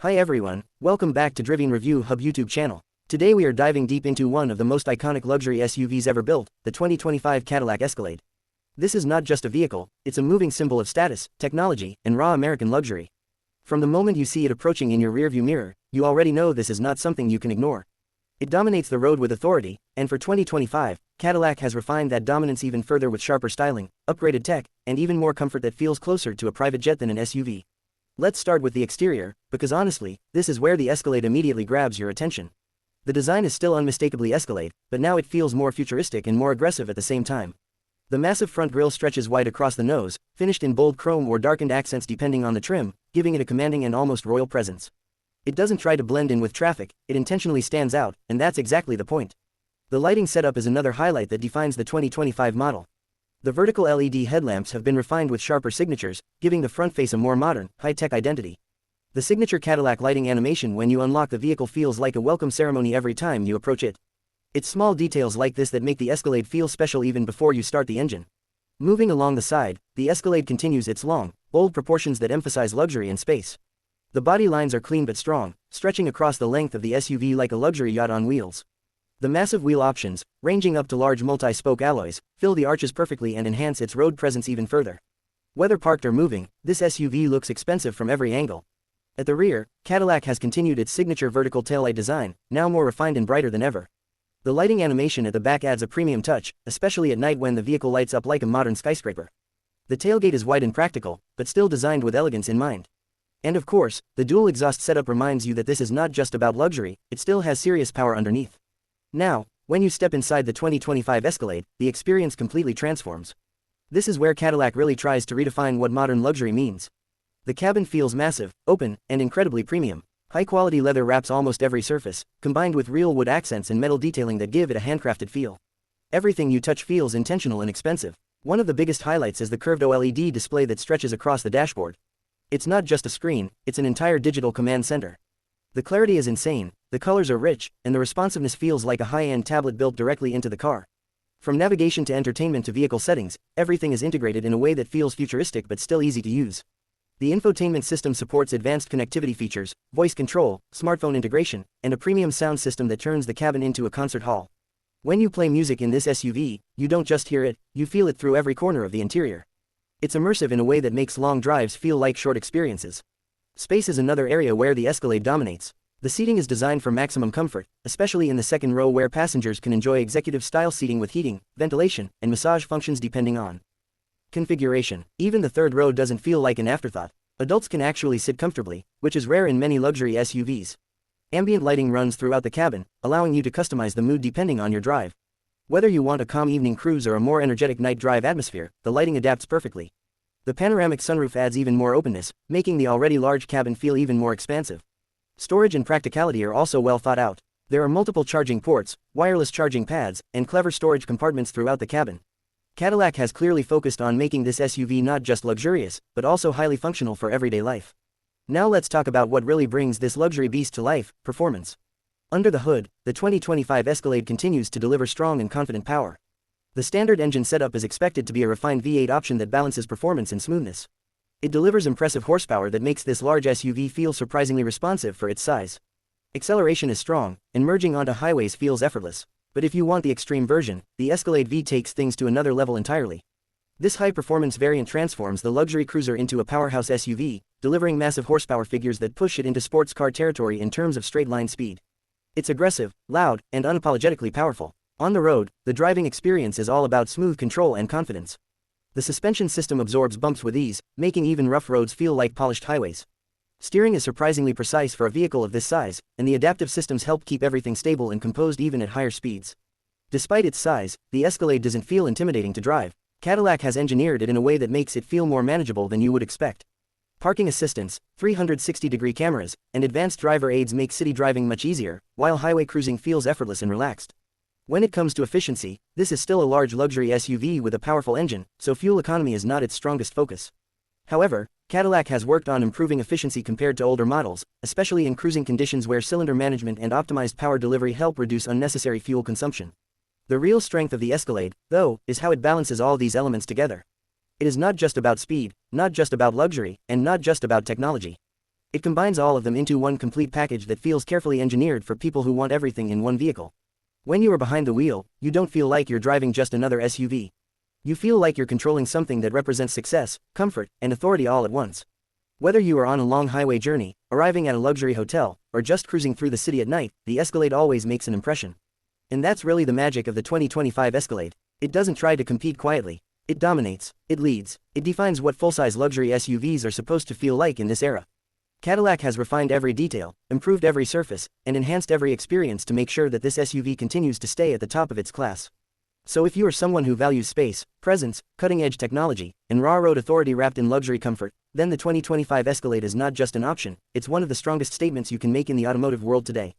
Hi everyone, welcome back to Driving Review Hub YouTube channel. Today we are diving deep into one of the most iconic luxury SUVs ever built, the 2025 Cadillac Escalade. This is not just a vehicle, it's a moving symbol of status, technology, and raw American luxury. From the moment you see it approaching in your rearview mirror, you already know this is not something you can ignore. It dominates the road with authority, and for 2025, Cadillac has refined that dominance even further with sharper styling, upgraded tech, and even more comfort that feels closer to a private jet than an SUV. Let's start with the exterior, because honestly, this is where the Escalade immediately grabs your attention. The design is still unmistakably Escalade, but now it feels more futuristic and more aggressive at the same time. The massive front grille stretches wide across the nose, finished in bold chrome or darkened accents depending on the trim, giving it a commanding and almost royal presence. It doesn't try to blend in with traffic, it intentionally stands out, and that's exactly the point. The lighting setup is another highlight that defines the 2025 model. The vertical LED headlamps have been refined with sharper signatures, giving the front face a more modern, high-tech identity. The signature Cadillac lighting animation when you unlock the vehicle feels like a welcome ceremony every time you approach it. It's small details like this that make the Escalade feel special even before you start the engine. Moving along the side, the Escalade continues its long, bold proportions that emphasize luxury and space. The body lines are clean but strong, stretching across the length of the SUV like a luxury yacht on wheels. The massive wheel options, ranging up to large multi-spoke alloys, fill the arches perfectly and enhance its road presence even further. Whether parked or moving, this SUV looks expensive from every angle. At the rear, Cadillac has continued its signature vertical taillight design, now more refined and brighter than ever. The lighting animation at the back adds a premium touch, especially at night when the vehicle lights up like a modern skyscraper. The tailgate is wide and practical, but still designed with elegance in mind. And of course, the dual exhaust setup reminds you that this is not just about luxury, it still has serious power underneath. Now, when you step inside the 2025 Escalade, the experience completely transforms. This is where Cadillac really tries to redefine what modern luxury means. The cabin feels massive, open, and incredibly premium. High-quality leather wraps almost every surface, combined with real wood accents and metal detailing that give it a handcrafted feel. Everything you touch feels intentional and expensive. One of the biggest highlights is the curved OLED display that stretches across the dashboard. It's not just a screen, it's an entire digital command center. The clarity is insane, the colors are rich, and the responsiveness feels like a high-end tablet built directly into the car. From navigation to entertainment to vehicle settings, everything is integrated in a way that feels futuristic but still easy to use. The infotainment system supports advanced connectivity features, voice control, smartphone integration, and a premium sound system that turns the cabin into a concert hall. When you play music in this SUV, you don't just hear it, you feel it through every corner of the interior. It's immersive in a way that makes long drives feel like short experiences. Space is another area where the Escalade dominates. The seating is designed for maximum comfort, especially in the second row where passengers can enjoy executive-style seating with heating, ventilation, and massage functions depending on configuration. Even the third row doesn't feel like an afterthought. Adults can actually sit comfortably, which is rare in many luxury SUVs. Ambient lighting runs throughout the cabin, allowing you to customize the mood depending on your drive. Whether you want a calm evening cruise or a more energetic night drive atmosphere, the lighting adapts perfectly. The panoramic sunroof adds even more openness, making the already large cabin feel even more expansive. Storage and practicality are also well thought out. There are multiple charging ports, wireless charging pads, and clever storage compartments throughout the cabin. Cadillac has clearly focused on making this SUV not just luxurious, but also highly functional for everyday life. Now let's talk about what really brings this luxury beast to life: performance. Under the hood, the 2025 Escalade continues to deliver strong and confident power. The standard engine setup is expected to be a refined V8 option that balances performance and smoothness. It delivers impressive horsepower that makes this large SUV feel surprisingly responsive for its size. Acceleration is strong, and merging onto highways feels effortless. But if you want the extreme version, the Escalade V takes things to another level entirely. This high-performance variant transforms the luxury cruiser into a powerhouse SUV, delivering massive horsepower figures that push it into sports car territory in terms of straight-line speed. It's aggressive, loud, and unapologetically powerful. On the road, the driving experience is all about smooth control and confidence. The suspension system absorbs bumps with ease, making even rough roads feel like polished highways. Steering is surprisingly precise for a vehicle of this size, and the adaptive systems help keep everything stable and composed even at higher speeds. Despite its size, the Escalade doesn't feel intimidating to drive. Cadillac has engineered it in a way that makes it feel more manageable than you would expect. Parking assistance, 360-degree cameras, and advanced driver aids make city driving much easier, while highway cruising feels effortless and relaxed. When it comes to efficiency, this is still a large luxury SUV with a powerful engine, so fuel economy is not its strongest focus. However, Cadillac has worked on improving efficiency compared to older models, especially in cruising conditions where cylinder management and optimized power delivery help reduce unnecessary fuel consumption. The real strength of the Escalade, though, is how it balances all these elements together. It is not just about speed, not just about luxury, and not just about technology. It combines all of them into one complete package that feels carefully engineered for people who want everything in one vehicle. When you are behind the wheel, you don't feel like you're driving just another SUV. You feel like you're controlling something that represents success, comfort, and authority all at once. Whether you are on a long highway journey, arriving at a luxury hotel, or just cruising through the city at night, the Escalade always makes an impression. And that's really the magic of the 2025 Escalade. It doesn't try to compete quietly. It dominates, it leads, it defines what full-size luxury SUVs are supposed to feel like in this era. Cadillac has refined every detail, improved every surface, and enhanced every experience to make sure that this SUV continues to stay at the top of its class. So if you are someone who values space, presence, cutting-edge technology, and raw road authority wrapped in luxury comfort, then the 2025 Escalade is not just an option, it's one of the strongest statements you can make in the automotive world today.